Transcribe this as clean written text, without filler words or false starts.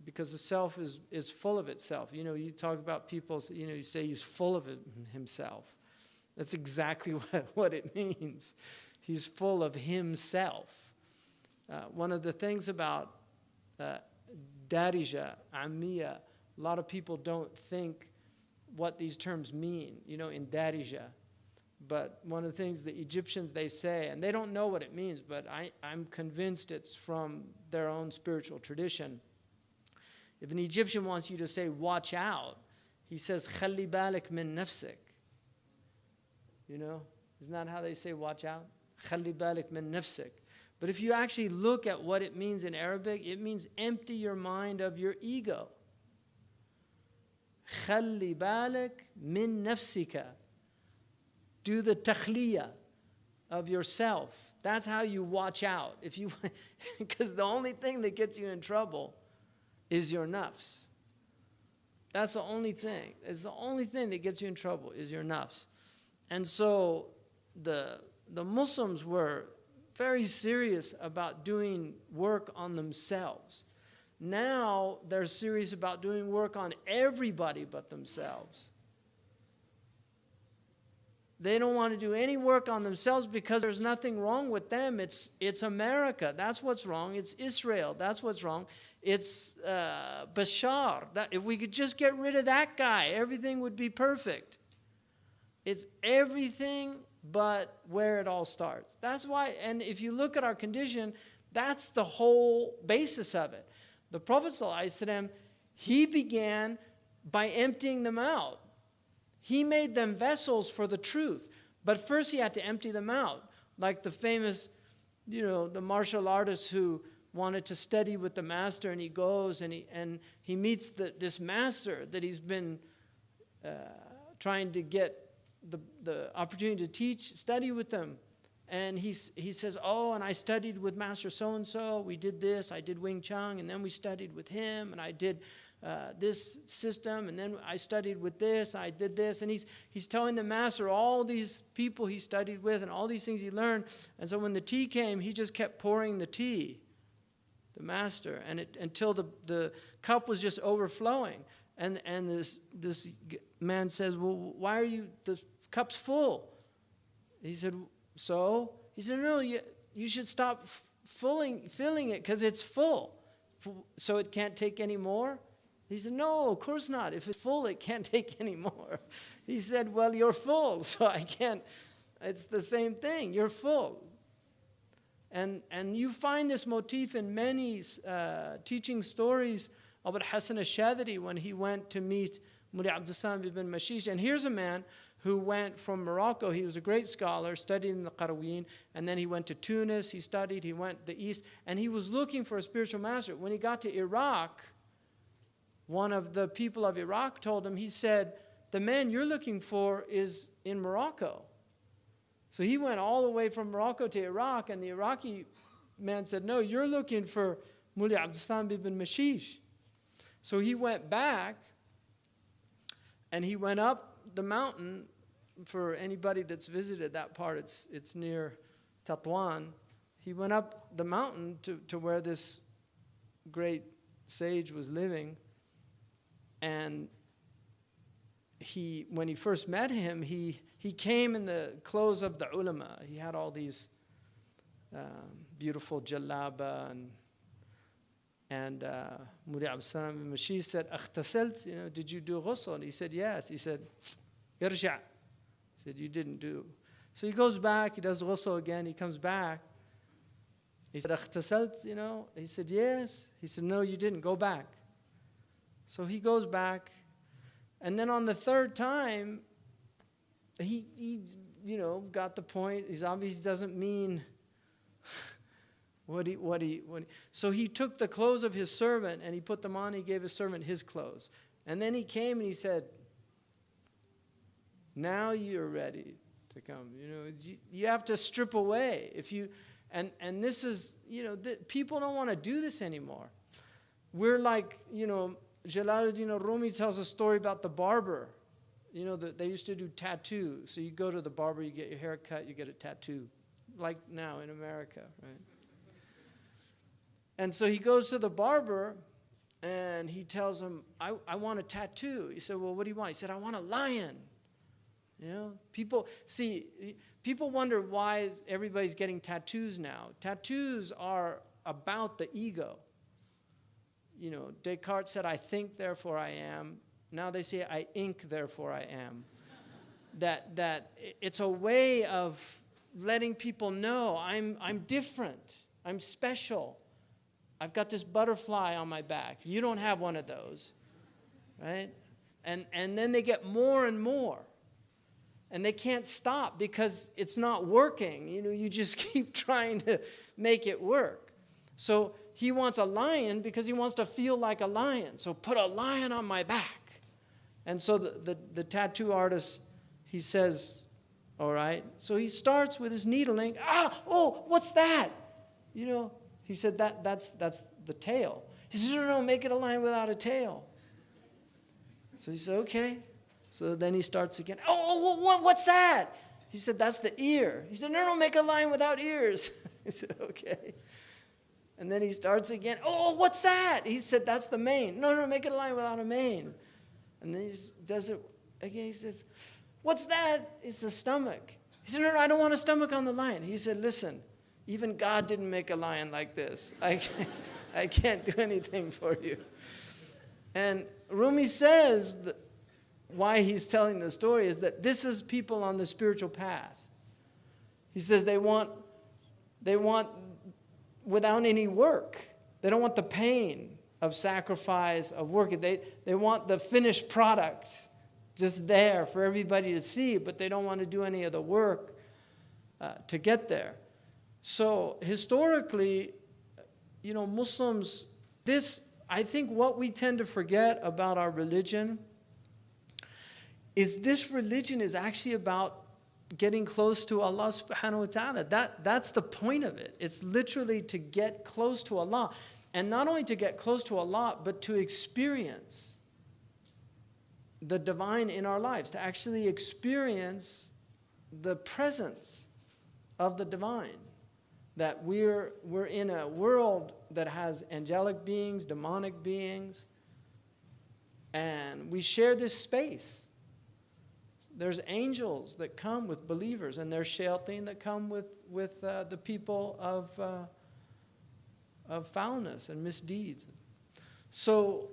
because the self is full of itself. You talk about people, you say he's full of himself. That's exactly what it means. He's full of himself. One of the things about Darija, Ammiya, a lot of people don't think what these terms mean, in Darija. But one of the things the Egyptians, they say, and they don't know what it means, but I'm convinced it's from their own spiritual tradition. If an Egyptian wants you to say, watch out, he says, خَلِّ بَالِكَ مِن نَفْسِكَ. Isn't that how they say watch out? خَلِّ بَالِكَ مِن نَفْسِكَ. But if you actually look at what it means in Arabic, it means empty your mind of your ego. خَلِّ بَالِكَ مِن نَفْسِكَ. Do the takhliya of yourself. That's how you watch out. Because the only thing that gets you in trouble is your nafs. That's the only thing. It's the only thing that gets you in trouble is your nafs. And so the Muslims were very serious about doing work on themselves. Now they're serious about doing work on everybody but themselves. They don't want to do any work on themselves because there's nothing wrong with them. It's America. That's what's wrong. It's Israel. That's what's wrong. It's Bashar. If we could just get rid of that guy, everything would be perfect. It's everything but where it all starts. That's why, and if you look at our condition, that's the whole basis of it. The Prophet ﷺ, he began by emptying them out. He made them vessels for the truth. But first he had to empty them out. Like the famous, the martial artist who wanted to study with the master, and he goes and he meets this master that he's been trying to get the opportunity to study with them. And he says, oh, and I studied with Master so-and-so. We did this. I did Wing Chun, and then we studied with him, and I did this system, and then I studied with this, I did this. And he's telling the master all these people he studied with and all these things he learned. And so when the tea came, he just kept pouring the tea, the master, until the cup was just overflowing. And this man says, well, why are the cup's full? He said, so? He said, no, you should stop filling it because it's full. So it can't take any more? He said, no, of course not. If it's full, it can't take any more. He said, well, you're full, so I can't. It's the same thing. You're full. And you find this motif in many teaching stories about Hassan al-Shadhili when he went to meet Muli Abdul Salam ibn Mashish. And here's a man who went from Morocco. He was a great scholar, studied in the Qarawiyyin, and then he went to Tunis, he studied, he went to the east, and he was looking for a spiritual master. When he got to Iraq, one of the people of Iraq told him, he said, the man you're looking for is in Morocco. So he went all the way from Morocco to Iraq, and the Iraqi man said, no, you're looking for Muli Abdul Salam ibn Mashish. So he went back, and he went up the mountain. For anybody that's visited that part, it's near Tatwan. He went up the mountain to where this great sage was living. And when he first met him, he came in the clothes of the ulama. He had all these beautiful jalaba, and Muli Abdul Salam ibn Mashish said, "Aghtasalt, did you do ghusl?" And he said, "Yes." He said, "Irja." He said, "You didn't do." So he goes back. He does ghusl again. He comes back. He said, "Aghtasalt?" He said, "Yes." He said, "No, you didn't. Go back." So he goes back, and then on the third time, he got the point. He's obviously doesn't mean what he. So he took the clothes of his servant and he put them on. He gave his servant his clothes, and then he came and he said, "Now you're ready to come. You have to strip away and this is people don't want to do this anymore. We're like Jalaluddin al-Rumi tells a story about the barber. They used to do tattoos. So you go to the barber, you get your hair cut, you get a tattoo, like now in America, right? And so he goes to the barber, and and he tells him, I want a tattoo. He said, well, what do you want? He said, I want a lion. You know, people wonder why everybody's getting tattoos now. Tattoos are about the ego. You know, Descartes said, I think, therefore I am. Now they say, I ink, therefore I am. That it's a way of letting people know I'm different. I'm special. I've got this butterfly on my back. You don't have one of those, right? And then they get more and more. And they can't stop because it's not working. You know, you just keep trying to make it work. So he wants a lion because he wants to feel like a lion. So put a lion on my back. And so the tattoo artist, he says, all right. So he starts with his needling. What's that? You know, he said, that's the tail. He said, no, make it a lion without a tail. So he said, okay. So then he starts again. What's that? He said, that's the ear. He said, no, make a lion without ears. He said, okay. And then he starts again. What's that? He said, that's the mane. No, make it a lion without a mane. And then he does it again. He says, what's that? It's the stomach. He said, no, I don't want a stomach on the lion. He said, listen, even God didn't make a lion like this. I can't do anything for you. And Rumi says that why he's telling the story is that this is people on the spiritual path. He says they want without any work. They don't want the pain of sacrifice, of work. They want the finished product just there for everybody to see, but they don't want to do any of the work to get there. So historically, you know, Muslims, I think what we tend to forget about our religion is this religion is actually about getting close to Allah subhanahu wa ta'ala. That's the point of it. It's literally to get close to Allah. And not only to get close to Allah, but to experience the divine in our lives, to actually experience the presence of the divine. That we're in a world that has angelic beings, demonic beings, and we share this space. There's angels that come with believers, and there's shayateen that come with the people of foulness and misdeeds. So